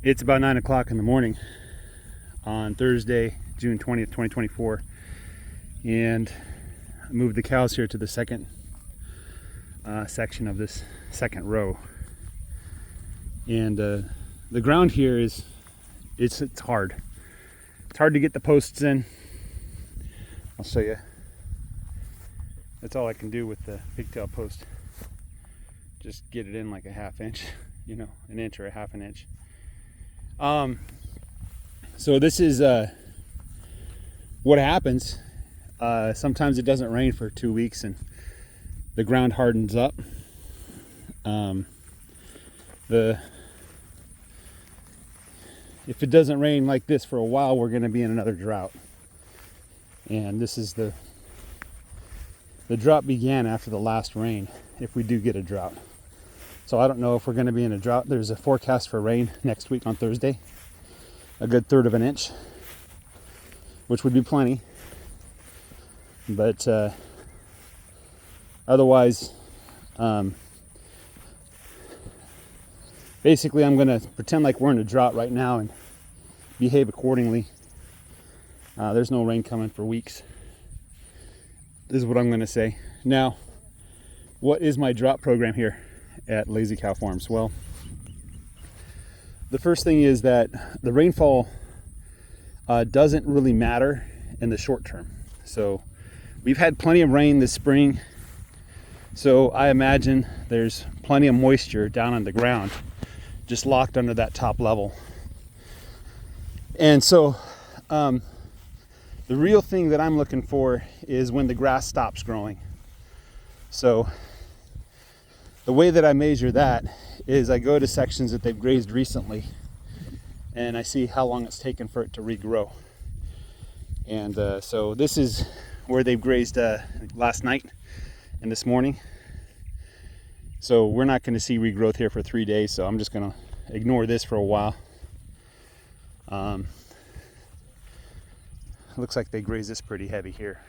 It's about 9 o'clock in the morning on Thursday, June 20th, 2024, and I moved the cows here to the second section of this second row. And the ground here is it's hard. It's hard to get the posts in. I'll show you. That's all I can do with the pigtail post. Just get it in like a half inch, an inch or a half an inch. So this is what happens. Sometimes it doesn't rain for 2 weeks and the ground hardens up. If it doesn't rain like this for a while, we're going to be in another drought. And this is the drought began after the last rain, if we do get a drought. So I don't know if we're going to be in a drought. There's a forecast for rain next week on Thursday, a good 1/3 of an inch, which would be plenty. But otherwise, basically I'm going to pretend like we're in a drought right now and behave accordingly. There's no rain coming for weeks. This is what I'm going to say. Now, what is my drought program here at Lazy Cow Farms? Well, the first thing is that the rainfall doesn't really matter in the short term. So we've had plenty of rain this spring, so I imagine there's plenty of moisture down on the ground, just locked under that top level. And so the real thing that I'm looking for is when the grass stops growing. So the way that I measure that is I go to sections that they've grazed recently and I see how long it's taken for it to regrow. And so this is where they've grazed last night and this morning. So we're not going to see regrowth here for 3 days, so I'm just going to ignore this for a while. Looks like they graze this pretty heavy here.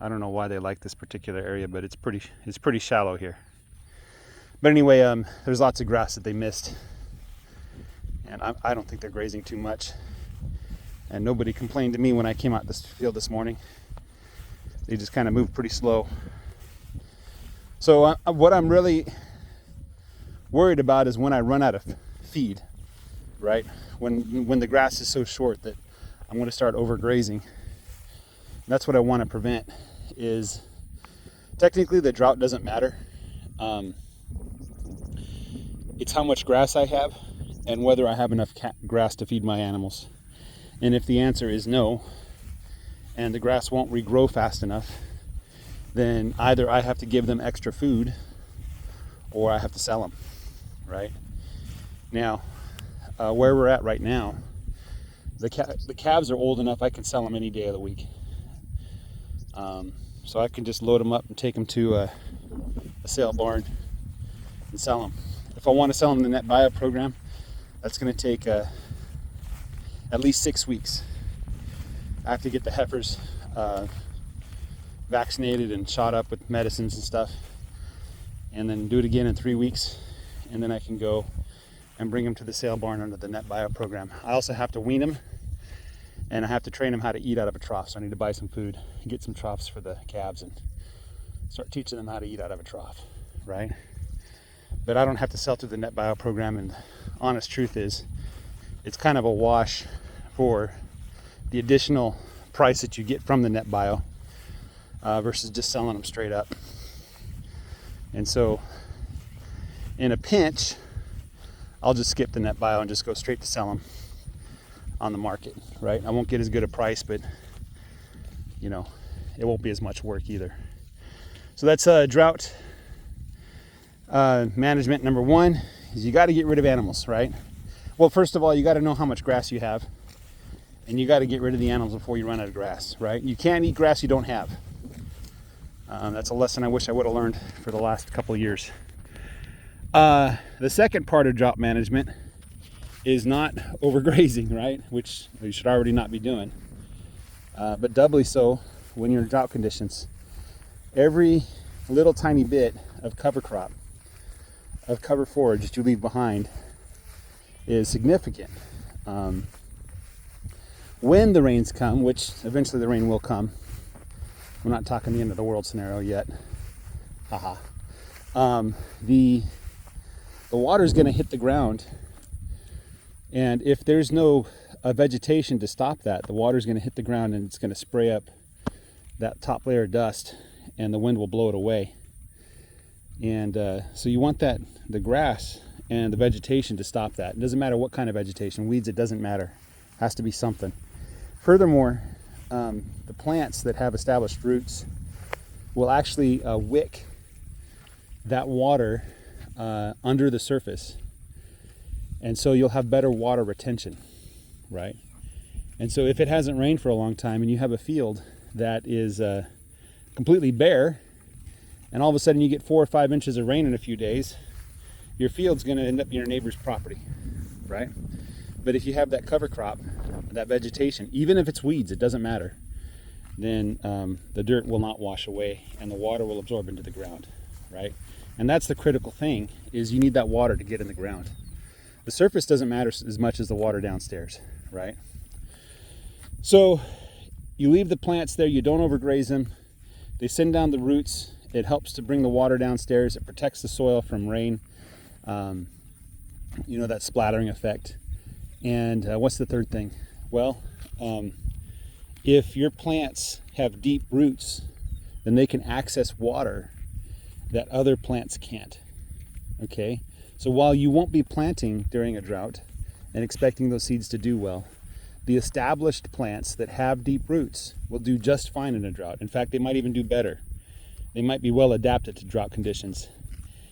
I don't know why they like this particular area, but it's pretty shallow here. But anyway, there's lots of grass that they missed, and I don't think they're grazing too much. And nobody complained to me when I came out this field this morning. They just kind of moved pretty slow. So what I'm really worried about is when I run out of feed, right? When the grass is so short that I'm going to start overgrazing. That's what I want to prevent. Is technically the drought doesn't matter. It's how much grass I have and whether I have enough grass to feed my animals. And if the answer is no, and the grass won't regrow fast enough, then either I have to give them extra food or I have to sell them, right? Now, where we're at right now, the calves are old enough I can sell them any day of the week. So I can just load them up and take them to a sale barn and sell them. If I want to sell them in the net buyout program, that's going to take at least 6 weeks. I have to get the heifers vaccinated and shot up with medicines and stuff, and then do it again in 3 weeks, and then I can go and bring them to the sale barn under the net buyout program. I also have to wean them, and I have to train them how to eat out of a trough. So I need to buy some food and get some troughs for the calves and start teaching them how to eat out of a trough, right? But I don't have to sell through the net buyout program, and the honest truth is it's kind of a wash for the additional price that you get from the net bio versus just selling them straight up. And so in a pinch, I'll just skip the net bio and just go straight to sell them on the market, right? I won't get as good a price, but it won't be as much work either. So that's drought management number one, is you got to get rid of animals, right? Well, first of all, you got to know how much grass you have, and you got to get rid of the animals before you run out of grass, right? You can't eat grass you don't have. That's a lesson I wish I would have learned for the last couple of years. The second part of drought management is not overgrazing, right? Which you should already not be doing. But doubly so when you're in drought conditions. Every little tiny bit of cover crop, of cover forage that you leave behind is significant. When the rains come, which eventually the rain will come, we're not talking the end of the world scenario yet. Haha. The water is going to hit the ground, and if there's no vegetation to stop that, the water is going to hit the ground and it's going to spray up that top layer of dust, and the wind will blow it away. And so you want the grass and the vegetation to stop that. It doesn't matter what kind of vegetation, weeds, it doesn't matter. It has to be something. Furthermore, the plants that have established roots will actually wick that water under the surface, and so you'll have better water retention, right? And so if it hasn't rained for a long time and you have a field that is completely bare, and all of a sudden you get 4 or 5 inches of rain in a few days, your field's going to end up in your neighbor's property, right? But if you have that cover crop, that vegetation, even if it's weeds, it doesn't matter, then the dirt will not wash away and the water will absorb into the ground, right? And that's the critical thing, is you need that water to get in the ground. The surface doesn't matter as much as the water downstairs, right? So you leave the plants there, you don't overgraze them. They send down the roots. It helps to bring the water downstairs. It protects the soil from rain, that splattering effect. And what's the third thing? Well, if your plants have deep roots, then they can access water that other plants can't. Okay? So while you won't be planting during a drought and expecting those seeds to do well, the established plants that have deep roots will do just fine in a drought. In fact, they might even do better. They might be well adapted to drought conditions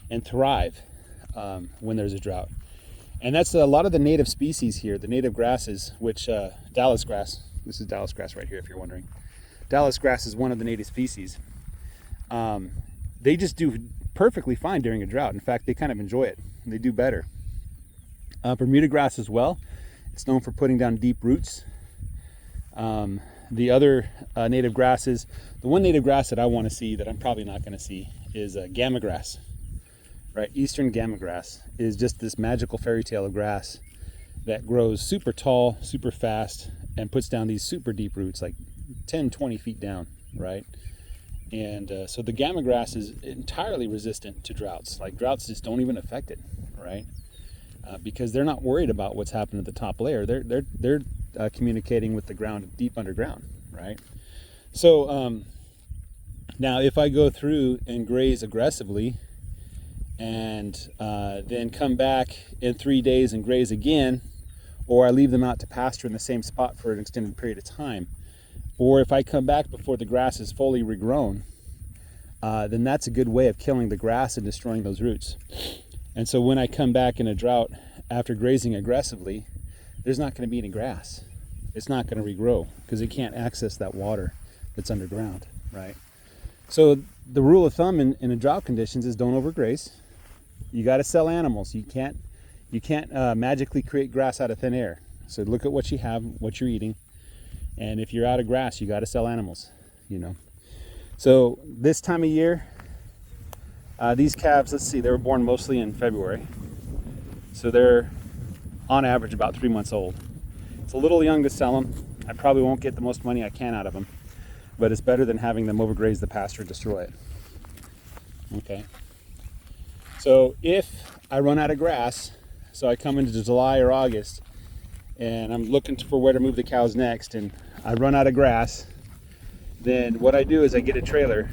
and thrive when there's a drought. And that's a lot of the native species here, the native grasses, which Dallas grass, this is Dallas grass right here if you're wondering. Dallas grass is one of the native species. They just do perfectly fine during a drought. In fact, they kind of enjoy it. They do better. Bermuda grass as well. It's known for putting down deep roots. The other native grasses, the one native grass that I want to see that I'm probably not going to see is gamma grass. Right? Eastern gamma grass is just this magical fairy tale of grass that grows super tall, super fast, and puts down these super deep roots, like 10, 20 feet down, right? And so the gamma grass is entirely resistant to droughts. Like droughts just don't even affect it, right? Because they're not worried about what's happened at the top layer. They're communicating with the ground deep underground, right? So now if I go through and graze aggressively and then come back in 3 days and graze again, or I leave them out to pasture in the same spot for an extended period of time, or if I come back before the grass is fully regrown, then that's a good way of killing the grass and destroying those roots. And so when I come back in a drought after grazing aggressively, there's not going to be any grass. It's not going to regrow because it can't access that water that's underground, right? So the rule of thumb in a drought conditions is don't overgraze. You got to sell animals. You can't magically create grass out of thin air. So look at what you have, what you're eating. And if you're out of grass, you got to sell animals, So this time of year, these calves, let's see, they were born mostly in February. So they're on average about 3 months old. It's a little young to sell them. I probably won't get the most money I can out of them, but it's better than having them overgraze the pasture and destroy it. Okay. So if I run out of grass, so I come into July or August and I'm looking for where to move the cows next and I run out of grass, then what I do is I get a trailer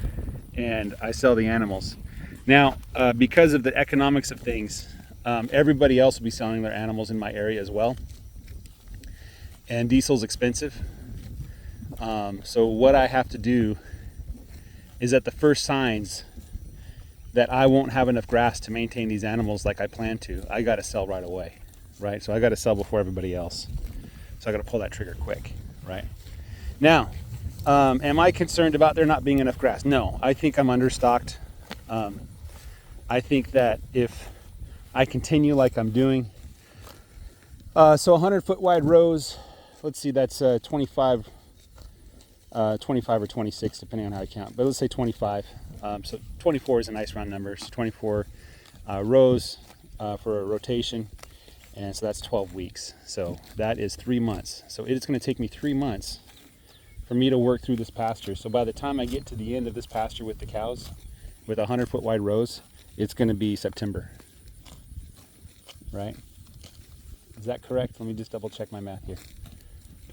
and I sell the animals. Now, because of the economics of things, everybody else will be selling their animals in my area as well. And diesel's expensive. So what I have to do is at the first signs that I won't have enough grass to maintain these animals like I plan to, I got to sell right away, right? So I got to sell before everybody else. So I got to pull that trigger quick, right? Now, am I concerned about there not being enough grass? No, I think I'm understocked. I think that if I continue like I'm doing, so 100-foot wide rows, let's see, that's 25 or 26, depending on how I count, but let's say 25. So 24 is a nice round number, so 24 rows for a rotation. And so that's 12 weeks. So that is 3 months. So it's going to take me 3 months for me to work through this pasture. So by the time I get to the end of this pasture with the cows, with 100-foot wide rows, it's going to be September. Right? Is that correct? Let me just double check my math here.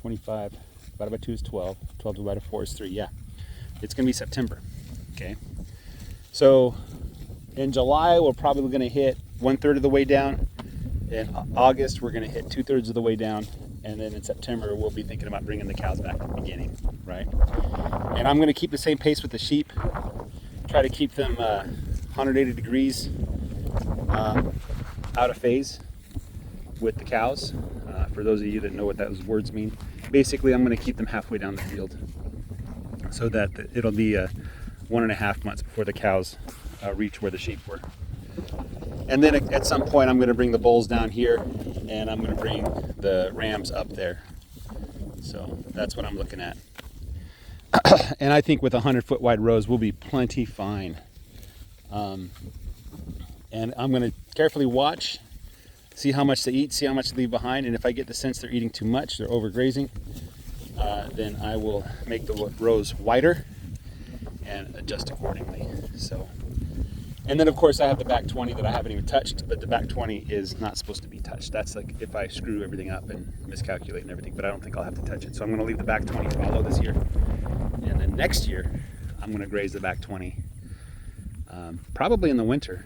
25 divided by 2 is 12. 12 divided by 4 is 3. Yeah. It's going to be September. Okay. So in July, we're probably going to hit 1/3 of the way down. In August, we're going to hit 2/3 of the way down. And then in September, we'll be thinking about bringing the cows back at the beginning. Right? And I'm going to keep the same pace with the sheep. Try to keep them 180 degrees out of phase with the cows. For those of you that know what those words mean, basically I'm going to keep them halfway down the field so that it'll be 1.5 months before the cows reach where the sheep were. And then at some point I'm going to bring the bulls down here, and I'm going to bring the rams up there. So that's what I'm looking at. And I think with 100-foot wide rows we'll be plenty fine. And I'm going to carefully watch, see how much they eat, see how much they leave behind, and if I get the sense they're eating too much, they're overgrazing, then I will make the rows wider and adjust accordingly. So, and then of course I have the back 20 that I haven't even touched, but the back 20 is not supposed to be touched. That's like if I screw everything up and miscalculate and everything, but I don't think I'll have to touch it. So I'm going to leave the back 20 fallow this year, and then next year I'm going to graze the back 20, probably in the winter.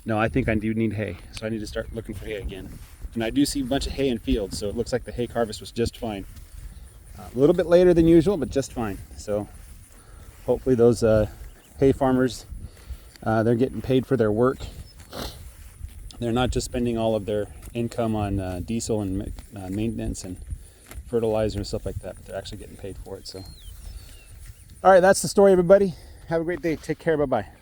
No, I think I do need hay, so I need to start looking for hay again. And I do see a bunch of hay in fields, so it looks like the hay harvest was just fine. A little bit later than usual, but just fine. So hopefully those hay farmers, they're getting paid for their work. They're not just spending all of their income on diesel and maintenance and fertilizer and stuff like that, but they're actually getting paid for it. So, all right, that's the story, everybody. Have a great day. Take care. Bye-bye.